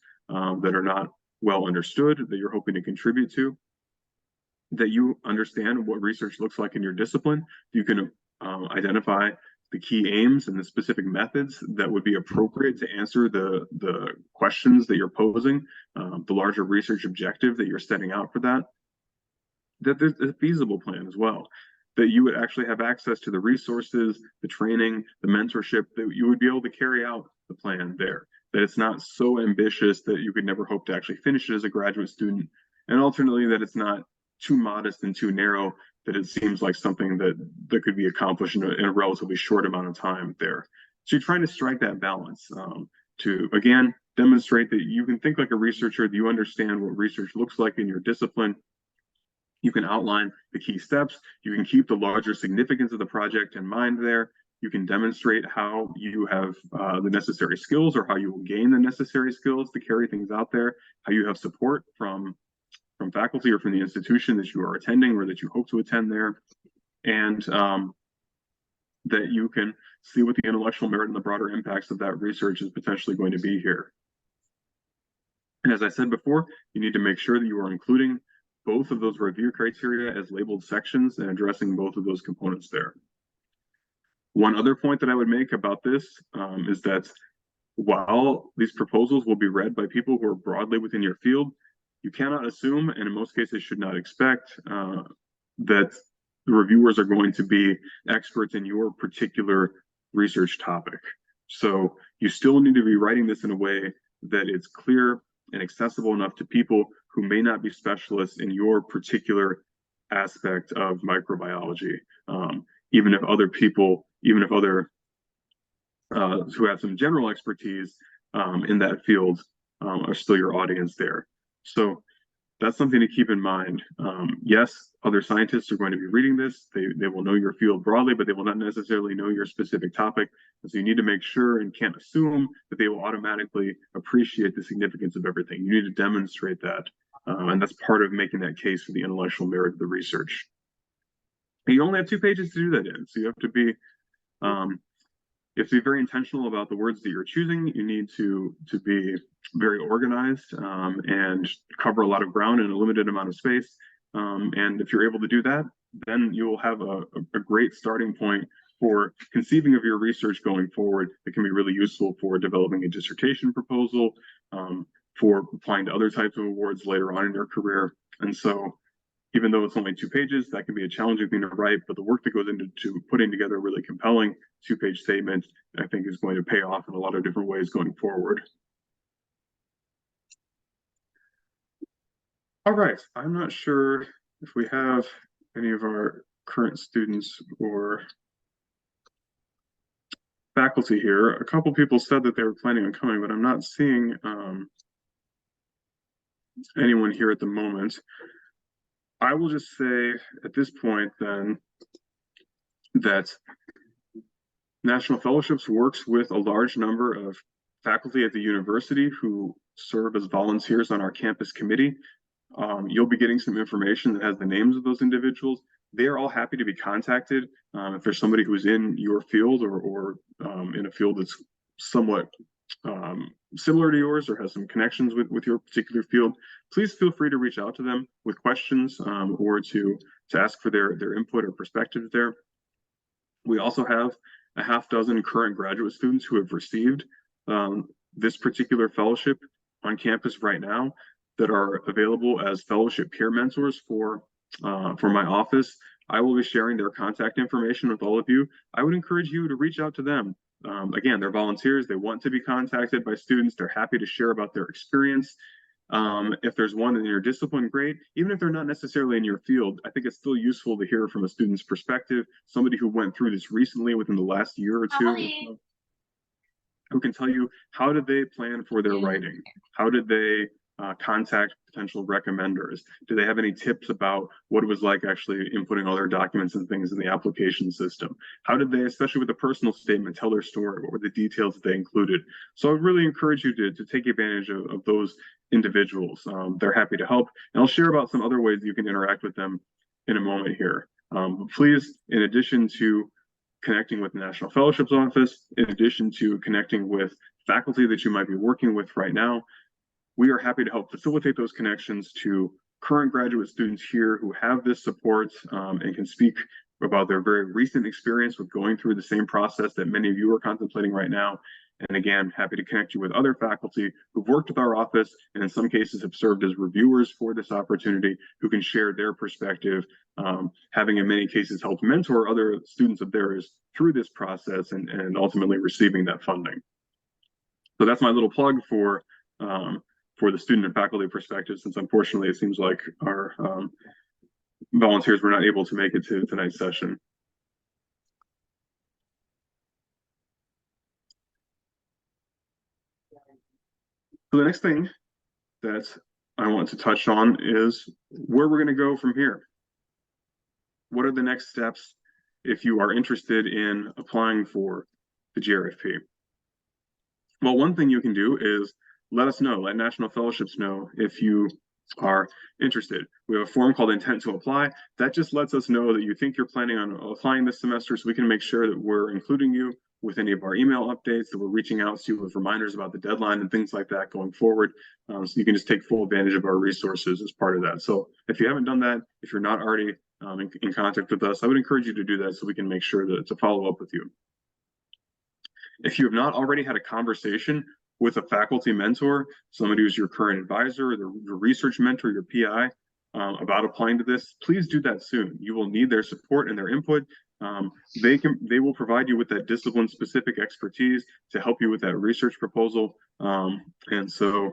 that are not well understood that you're hoping to contribute to, that you understand what research looks like in your discipline. You can identify the key aims and the specific methods that would be appropriate to answer the questions that you're posing, the larger research objective that you're setting out for that. That there's a feasible plan as well, that you would actually have access to the resources, the training, the mentorship, that you would be able to carry out the plan there, that it's not so ambitious that you could never hope to actually finish it as a graduate student, and alternately that it's not too modest and too narrow that it seems like something that could be accomplished in a relatively short amount of time there. So you're trying to strike that balance to, again, demonstrate that you can think like a researcher, that you understand what research looks like in your discipline. You can outline the key steps. You can keep the larger significance of the project in mind there. You can demonstrate how you have the necessary skills, or how you will gain the necessary skills to carry things out there, how you have support from faculty or from the institution that you are attending or that you hope to attend there, and that you can see what the intellectual merit and the broader impacts of that research is potentially going to be here. And as I said before, you need to make sure that you are including both of those review criteria as labeled sections and addressing both of those components there. One other point that I would make about this is that while these proposals will be read by people who are broadly within your field, you cannot assume, and in most cases should not expect, that the reviewers are going to be experts in your particular research topic. So you still need to be writing this in a way that it's clear and accessible enough to people who may not be specialists in your particular aspect of microbiology. Even if other people, even if other who have some general expertise in that field are still your audience there. So that's something to keep in mind. Yes, other scientists are going to be reading this. They will know your field broadly, but they will not necessarily know your specific topic. And so you need to make sure and can't assume that they will automatically appreciate the significance of everything. You need to demonstrate that. And that's part of making that case for the intellectual merit of the research. And you only have 2 pages to do that in. So you have to be very intentional about the words that you're choosing. You need to be very organized and cover a lot of ground in a limited amount of space. And if you're able to do that, then you will have a great starting point for conceiving of your research going forward. That can be really useful for developing a dissertation proposal, for applying to other types of awards later on in your career. And so even though it's only 2 pages, that can be a challenging thing to write, but the work that goes into putting together a really compelling 2-page statement, I think, is going to pay off in a lot of different ways going forward. All right, I'm not sure if we have any of our current students or faculty here. A couple people said that they were planning on coming, but I'm not seeing anyone here at the moment. I will just say at this point then that National Fellowships works with a large number of faculty at the university who serve as volunteers on our campus committee. You'll be getting some information that has the names of those individuals. They are all happy to be contacted. If there's somebody who's in your field or in a field that's somewhat similar to yours or has some connections with your particular field, please feel free to reach out to them with questions or to ask for their input or perspectives there. We also have a half dozen current graduate students who have received this particular fellowship on campus right now that are available as fellowship peer mentors for my office. I will be sharing their contact information with all of you. I would encourage you to reach out to them. Again, they're volunteers. They want to be contacted by students. They're happy to share about their experience. If there's one in your discipline, great. Even if they're not necessarily in your field, I think it's still useful to hear from a student's perspective, somebody who went through this recently within the last year or two, who can tell you how did they plan for their writing? How did they contact potential recommenders? Do they have any tips about what it was like actually inputting all their documents and things in the application system? How did they, especially with the personal statement, tell their story? What were the details that they included? So I really encourage you to take advantage of those individuals. They're happy to help. And I'll share about some other ways you can interact with them in a moment here. But please, in addition to connecting with the National Fellowships Office, in addition to connecting with faculty that you might be working with right now, we are happy to help facilitate those connections to current graduate students here who have this support and can speak about their very recent experience with going through the same process that many of you are contemplating right now. And again, happy to connect you with other faculty who've worked with our office and in some cases have served as reviewers for this opportunity, who can share their perspective, having in many cases helped mentor other students of theirs through this process and ultimately receiving that funding. So that's my little plug for the student and faculty perspective, since unfortunately it seems like our volunteers were not able to make it to tonight's session. So the next thing that I want to touch on is where we're going to go from here. What are the next steps if you are interested in applying for the GRFP? Well, one thing you can do is let us know, let National Fellowships know if you are interested. We have a form called Intent to Apply. That just lets us know that you think you're planning on applying this semester, so we can make sure that we're including you with any of our email updates, that we're reaching out to you with reminders about the deadline and things like that going forward. So you can just take full advantage of our resources as part of that. So if you haven't done that, if you're not already in contact with us, I would encourage you to do that so we can make sure that to follow up with you. If you have not already had a conversation with a faculty mentor, somebody who's your current advisor, your research mentor, your PI, about applying to this, please do that soon. You will need their support and their input. They will provide you with that discipline-specific expertise to help you with that research proposal. And so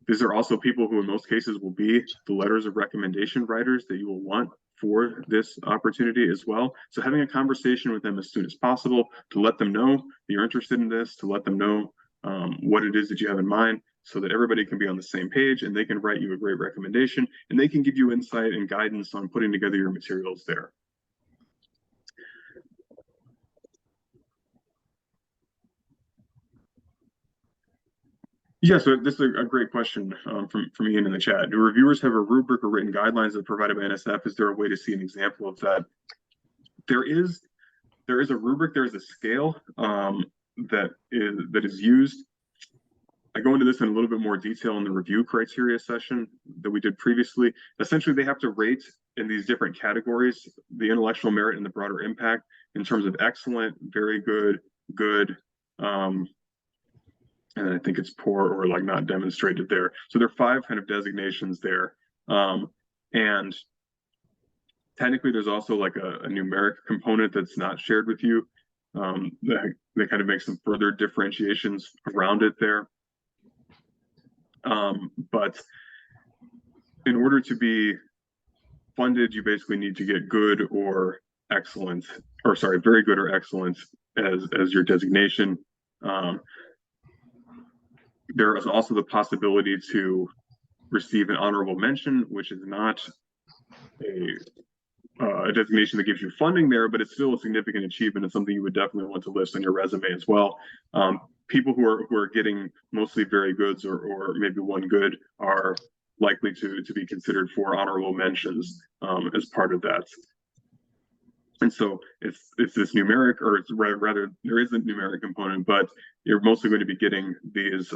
these are also people who in most cases will be the letters of recommendation writers that you will want for this opportunity as well. So having a conversation with them as soon as possible to let them know that you're interested in this, to let them know what it is that you have in mind, so that everybody can be on the same page and they can write you a great recommendation and they can give you insight and guidance on putting together your materials there. Yeah, so this is a great question from Ian in the chat. Do reviewers have a rubric or written guidelines that are provided by NSF? Is there a way to see an example of that? There is a rubric, there is a scale that is used. I go into this in a little bit more detail in the review criteria session that we did previously. Essentially, they have to rate in these different categories the intellectual merit and the broader impact in terms of excellent, very good, good, and I think it's poor or like not demonstrated there. So there are 5 kind of designations there. And technically there's also like a numeric component that's not shared with you that kind of makes some further differentiations around it there. But in order to be funded, you basically need to get good or excellent, or sorry, very good or excellent as your designation. There is also the possibility to receive an honorable mention, which is not a designation that gives you funding there, but it's still a significant achievement and something you would definitely want to list on your resume as well. People who are getting mostly very goods or maybe one good are likely to be considered for honorable mentions as part of that. And so it's this numeric, or it's rather there is a numeric component, but you're mostly going to be getting these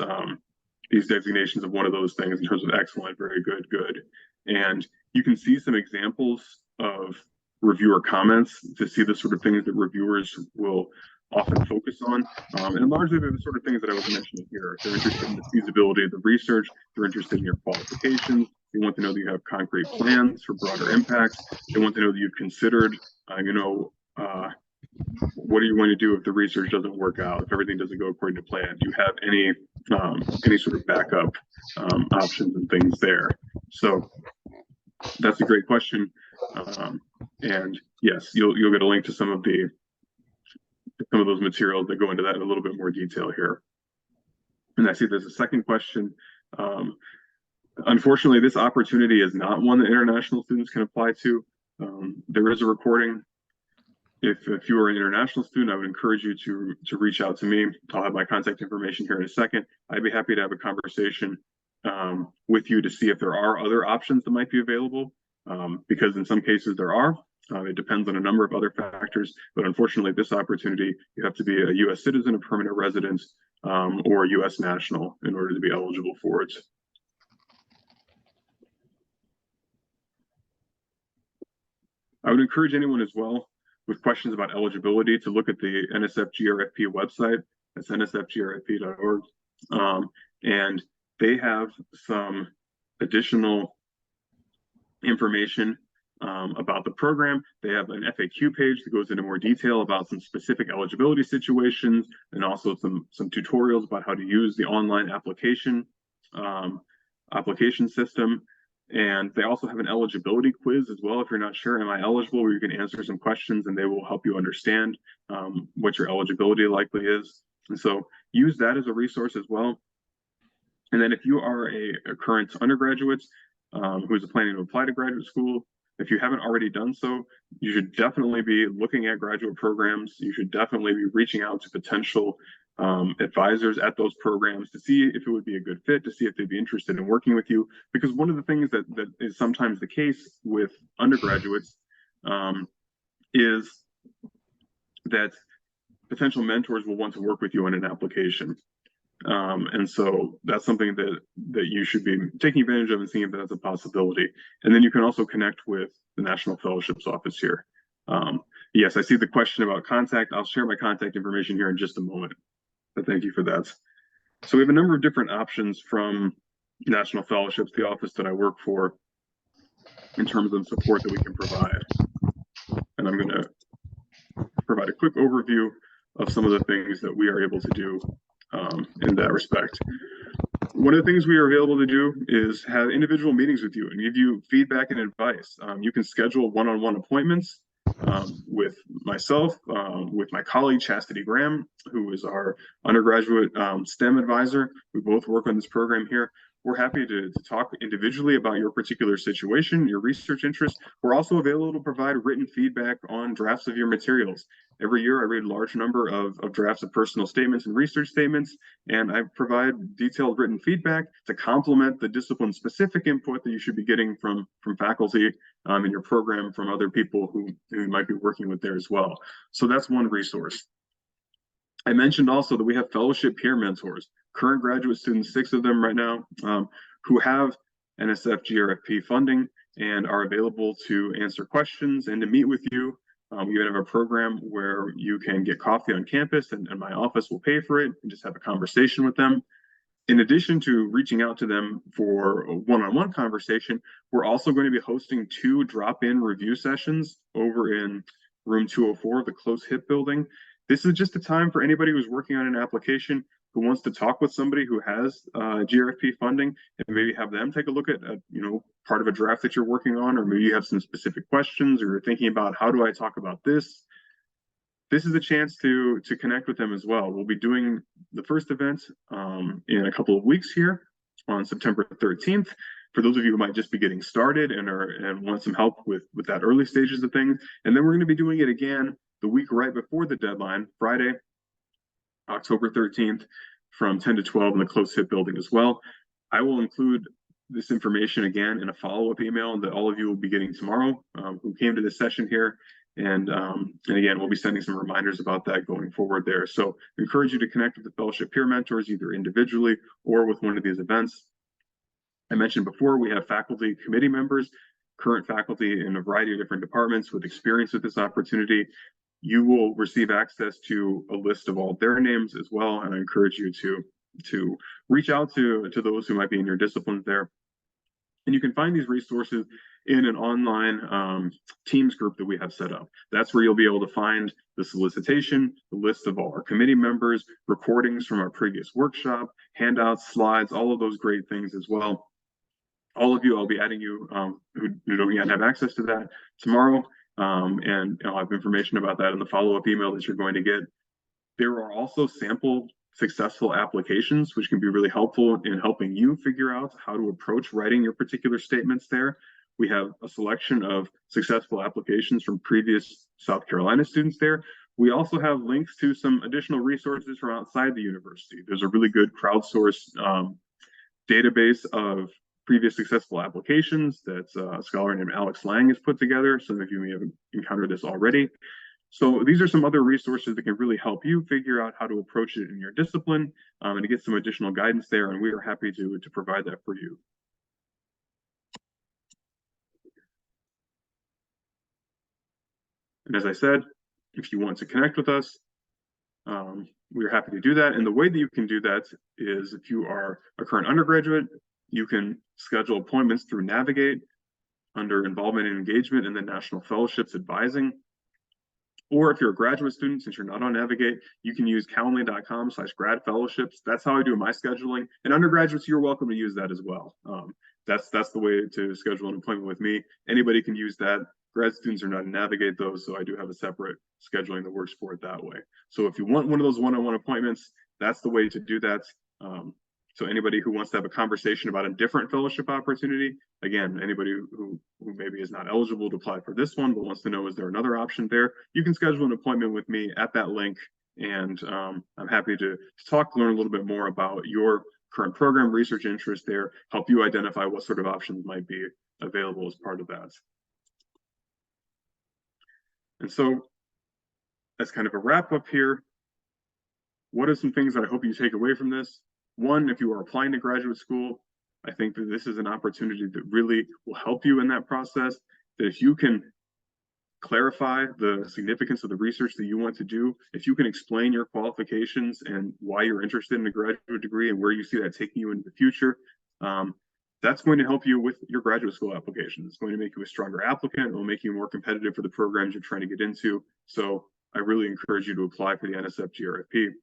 designations of one of those things in terms of excellent, very good, good. And you can see some examples of reviewer comments to see the sort of things that reviewers will often focus on. And largely they're the sort of things that I was mentioning here. They're interested in the feasibility of the research. They're interested in your qualifications. They want to know that you have concrete plans for broader impacts. They want to know that you've considered, what are you going to do if the research doesn't work out, if everything doesn't go according to plan? Do you have any sort of backup options and things there? So that's a great question. And yes, you'll get a link to some of those materials that go into that in a little bit more detail here. And I see there's a second question. Unfortunately, this opportunity is not one that international students can apply to. There is a recording. If you are an international student, I would encourage you to reach out to me. I'll have my contact information here in a second. I'd be happy to have a conversation with you to see if there are other options that might be available, because in some cases there are. It depends on a number of other factors, but unfortunately this opportunity, you have to be a U.S. citizen, a permanent resident, or a U.S. national in order to be eligible for it. I would encourage anyone as well with questions about eligibility to look at the NSF GRFP website. That's nsfgrfp.org. And they have some additional information about the program. They have an FAQ page that goes into more detail about some specific eligibility situations, and also some tutorials about how to use the online application system. And they also have an eligibility quiz as well. If you're not sure, am I eligible, where you can answer some questions and they will help you understand what your eligibility likely is. And so use that as a resource as well. And then if you are a current undergraduate who's planning to apply to graduate school, if you haven't already done so, you should definitely be looking at graduate programs. You should definitely be reaching out to potential advisors at those programs to see if it would be a good fit, to see if they'd be interested in working with you. Because one of the things that is sometimes the case with undergraduates is that potential mentors will want to work with you on an application. And so that's something that you should be taking advantage of and seeing if that's a possibility. And then you can also connect with the National Fellowships Office here. Yes, I see the question about contact. I'll share my contact information here in just a moment, but thank you for that. So we have a number of different options from National Fellowships, the office that I work for, in terms of support that we can provide. And I'm going to provide a quick overview of some of the things that we are able to do in that respect. One of the things we are available to do is have individual meetings with you and give you feedback and advice. You can schedule one-on-one appointments with myself, with my colleague Chastity Graham, who is our undergraduate STEM advisor. We both work on this program here. We're happy to talk individually about your particular situation, your research interests. We're also available to provide written feedback on drafts of your materials. Every year I read a large number of drafts of personal statements and research statements, and I provide detailed written feedback to complement the discipline-specific input that you should be getting from faculty in your program, from other people who you might be working with there as well. So that's one resource. I mentioned also that we have fellowship peer mentors, current graduate students, 6 of them right now, who have NSF GRFP funding and are available to answer questions and to meet with you. We even have a program where you can get coffee on campus, and my office will pay for it, and just have a conversation with them. In addition to reaching out to them for a one-on-one conversation, we're also going to be hosting 2 drop-in review sessions over in room 204 of the Close Hip building. This is just a time for anybody who's working on an application who wants to talk with somebody who has GRFP funding, and maybe have them take a look at part of a draft that you're working on, or maybe you have some specific questions, or you're thinking about, how do I talk about this? This is a chance to connect with them as well. We'll be doing the first event in a couple of weeks here on September 13th. For those of you who might just be getting started and want some help with that early stages of things. And then we're going to be doing it again the week right before the deadline, Friday, October 13th, from 10 to 12 in the Close Hip building as well. I will include this information again in a follow-up email that all of you will be getting tomorrow who came to this session here. And again, we'll be sending some reminders about that going forward there. So I encourage you to connect with the fellowship peer mentors, either individually or with one of these events. I mentioned before, we have faculty committee members, current faculty in a variety of different departments with experience with this opportunity. You will receive access to a list of all their names as well, and I encourage you to reach out to those who might be in your disciplines there. And you can find these resources in an online Teams group that we have set up. That's where you'll be able to find the solicitation, the list of all our committee members, recordings from our previous workshop, handouts, slides, all of those great things as well. All of you, I'll be adding you who don't yet have access to that tomorrow, and I'll have information about that in the follow-up email that you're going to get. There are also sample successful applications, which can be really helpful in helping you figure out how to approach writing your particular statements there. We have a selection of successful applications from previous South Carolina students there. We also have links to some additional resources from outside the university. There's a really good crowdsourced database of previous successful applications that a scholar named Alex Lang has put together. Some of you may have encountered this already. So these are some other resources that can really help you figure out how to approach it in your discipline and to get some additional guidance there. And we are happy to provide that for you. And as I said, if you want to connect with us, we're happy to do that. And the way that you can do that is if you are a current undergraduate, you can schedule appointments through Navigate under Involvement and Engagement and then National Fellowships Advising. Or if you're a graduate student, since you're not on Navigate, you can use calendly.com/grad-fellowships. That's how I do my scheduling. And undergraduates, you're welcome to use that as well. That's the way to schedule an appointment with me. Anybody can use that. Grad students are not in Navigate though, so I do have a separate scheduling that works for it that way. So if you want one of those one-on-one appointments, that's the way to do that. So anybody who wants to have a conversation about a different fellowship opportunity, again, anybody who maybe is not eligible to apply for this one, but wants to know, is there another option there? You can schedule an appointment with me at that link. And I'm happy to talk, learn a little bit more about your current program, research interest there, help you identify what sort of options might be available as part of that. And so as kind of a wrap up here, what are some things that I hope you take away from this? One, if you are applying to graduate school, I think that this is an opportunity that really will help you in that process. That if you can clarify the significance of the research that you want to do, if you can explain your qualifications and why you're interested in a graduate degree and where you see that taking you into the future, that's going to help you with your graduate school application. It's going to make you a stronger applicant. It will make you more competitive for the programs you're trying to get into. So I really encourage you to apply for the NSF GRFP.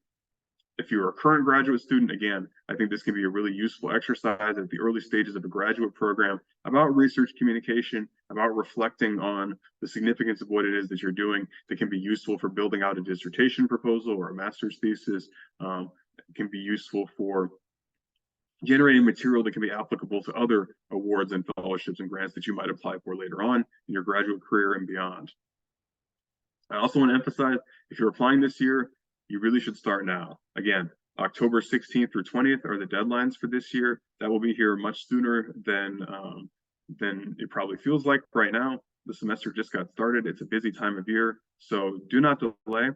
If you're a current graduate student, again, I think this can be a really useful exercise at the early stages of a graduate program about research communication, about reflecting on the significance of what it is that you're doing that can be useful for building out a dissertation proposal or a master's thesis. It can be useful for generating material that can be applicable to other awards and fellowships and grants that you might apply for later on in your graduate career and beyond. I also want to emphasize, if you're applying this year, you really should start now. Again, October 16th through 20th are the deadlines for this year. That will be here much sooner than it probably feels like right now. The semester just got started. It's a busy time of year, so do not delay.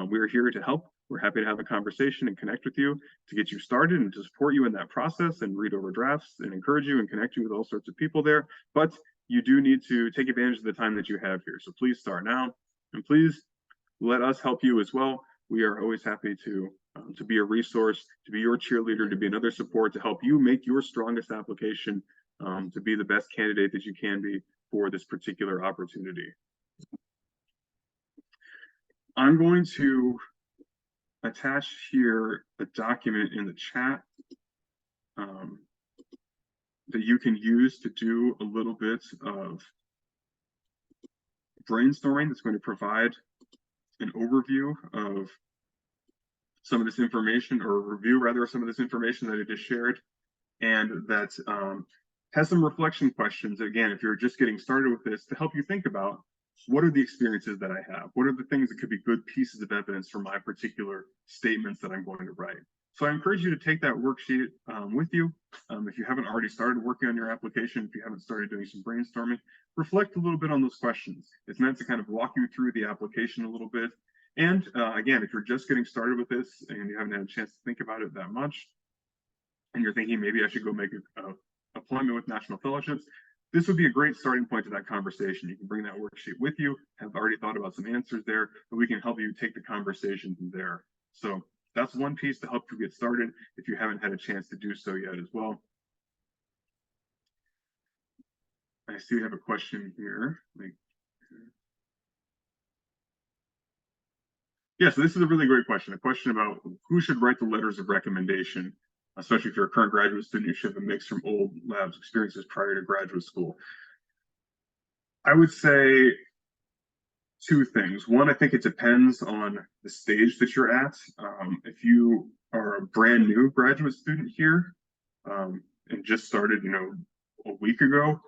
We're here to help. We're happy to have a conversation and connect with you to get you started and to support you in that process and read over drafts and encourage you and connect you with all sorts of people there. But you do need to take advantage of the time that you have here. So please start now, and please let us help you as well. We are always happy to be a resource, to be your cheerleader, to be another support, to help you make your strongest application, to be the best candidate that you can be for this particular opportunity. I'm going to attach here a document in the chat that you can use to do a little bit of brainstorming that's going to provide an overview of some of this information, or a review rather of some of this information that I just shared, and that has some reflection questions, again, if you're just getting started with this, to help you think about what are the experiences that I have? What are the things that could be good pieces of evidence for my particular statements that I'm going to write? So I encourage you to take that worksheet with you. If you haven't already started working on your application, if you haven't started doing some brainstorming, reflect a little bit on those questions. It's meant to kind of walk you through the application a little bit. And again, if you're just getting started with this and you haven't had a chance to think about it that much, and you're thinking maybe I should go make an appointment with National Fellowships, this would be a great starting point to that conversation. You can bring that worksheet with you, have already thought about some answers there, but we can help you take the conversation from there. So that's one piece to help you get started if you haven't had a chance to do so yet as well. I see we have a question here. Yeah, so this is a really great question. A question about who should write the letters of recommendation, especially if you're a current graduate student, you should have a mix from old labs experiences prior to graduate school. I would say two things. One, I think it depends on the stage that you're at. If you are a brand new graduate student here and just started, a week ago,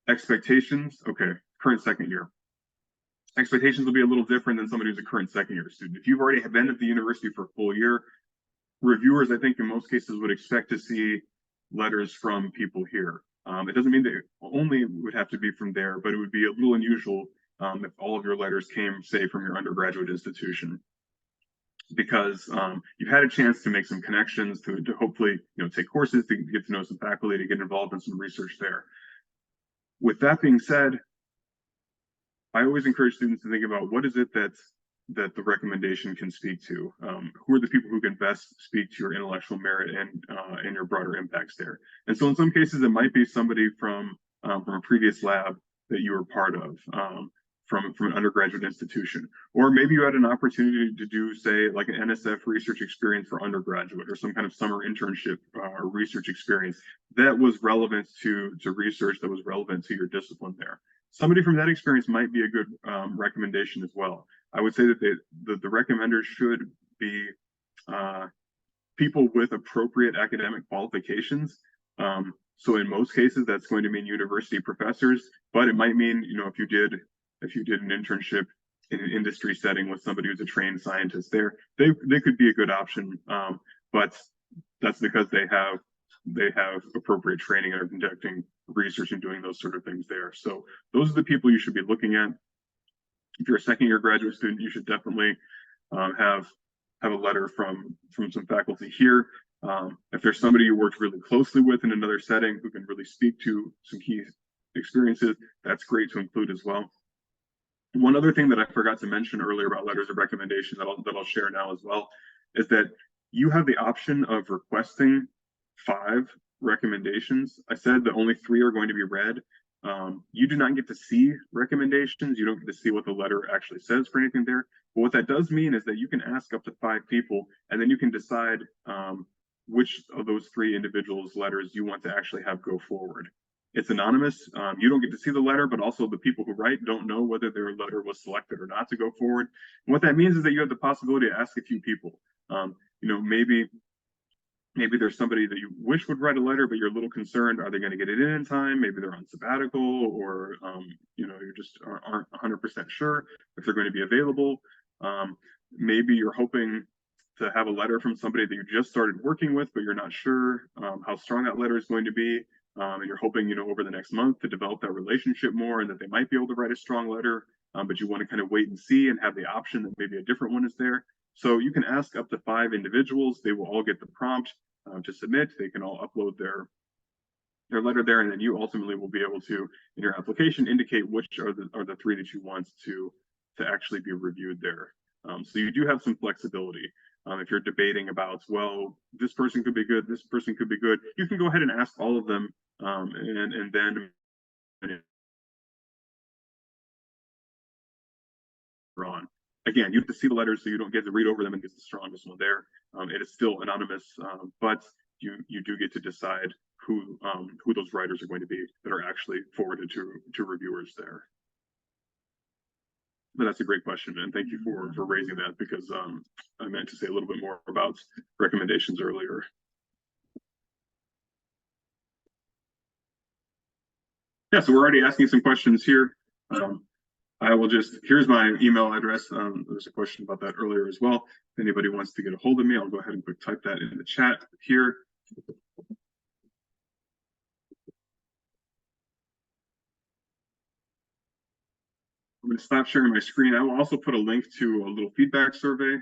expectations, okay, current second year. Expectations will be a little different than somebody who's a current second year student. If you've already been at the university for a full year, reviewers, I think in most cases would expect to see letters from people here. It doesn't mean they only would have to be from there, but it would be a little unusual if all of your letters came, say, from your undergraduate institution, because you've had a chance to make some connections, to hopefully take courses, to get to know some faculty, to get involved in some research there. With that being said, I always encourage students to think about what is it that the recommendation can speak to. Who are the people who can best speak to your intellectual merit and your broader impacts there? And so in some cases, it might be somebody from a previous lab that you were part of, from an undergraduate institution, or maybe you had an opportunity to do, say, like an NSF research experience for undergraduate, or some kind of summer internship or research experience that was relevant to research, that was relevant to your discipline there. Somebody from that experience might be a good recommendation as well. I would say that the recommenders should be people with appropriate academic qualifications. So in most cases, that's going to mean university professors, but it might mean, if you did an internship in an industry setting with somebody who's a trained scientist there, they could be a good option. But that's because they have appropriate training and are conducting research and doing those sort of things there. So those are the people you should be looking at. If you're a second year graduate student, you should definitely have a letter from some faculty here. If there's somebody you worked really closely with in another setting who can really speak to some key experiences, that's great to include as well. One other thing that I forgot to mention earlier about letters of recommendation that I'll share now as well is that you have the option of requesting 5 recommendations. I said that only 3 are going to be read. You do not get to see recommendations. You don't get to see what the letter actually says for anything there. But what that does mean is that you can ask up to 5 people, and then you can decide which of those 3 individuals' letters you want to actually have go forward. It's anonymous. You don't get to see the letter, but also the people who write don't know whether their letter was selected or not to go forward. And what that means is that you have the possibility to ask a few people. Maybe there's somebody that you wish would write a letter, but you're a little concerned. Are they going to get it in time? Maybe they're on sabbatical, or you just aren't 100% sure if they're going to be available. Maybe you're hoping to have a letter from somebody that you just started working with, but you're not sure how strong that letter is going to be. And you're hoping, over the next month to develop that relationship more, and that they might be able to write a strong letter, but you want to kind of wait and see and have the option that maybe a different one is there. So you can ask up to 5 individuals. They will all get the prompt to submit. They can all upload their letter there, and then you ultimately will be able to, in your application, indicate which are the 3 that you want to actually be reviewed there. So you do have some flexibility. If you're debating about, well, this person could be good, this person could be good, you can go ahead and ask all of them, and then on. Again, you have to see the letters, so you don't get to read over them and get the strongest one there. It is still anonymous, but you do get to decide who those writers are going to be that are actually forwarded to reviewers there. But that's a great question, and thank you for raising that, because I meant to say a little bit more about recommendations earlier. Yeah, so we're already asking some questions here. Here's my email address. There's a question about that earlier as well. If anybody wants to get a hold of me, I'll go ahead and quick type that in the chat here. I'm going to stop sharing my screen. I will also put a link to a little feedback survey,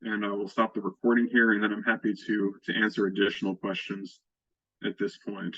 and I will stop the recording here, and then I'm happy to answer additional questions at this point.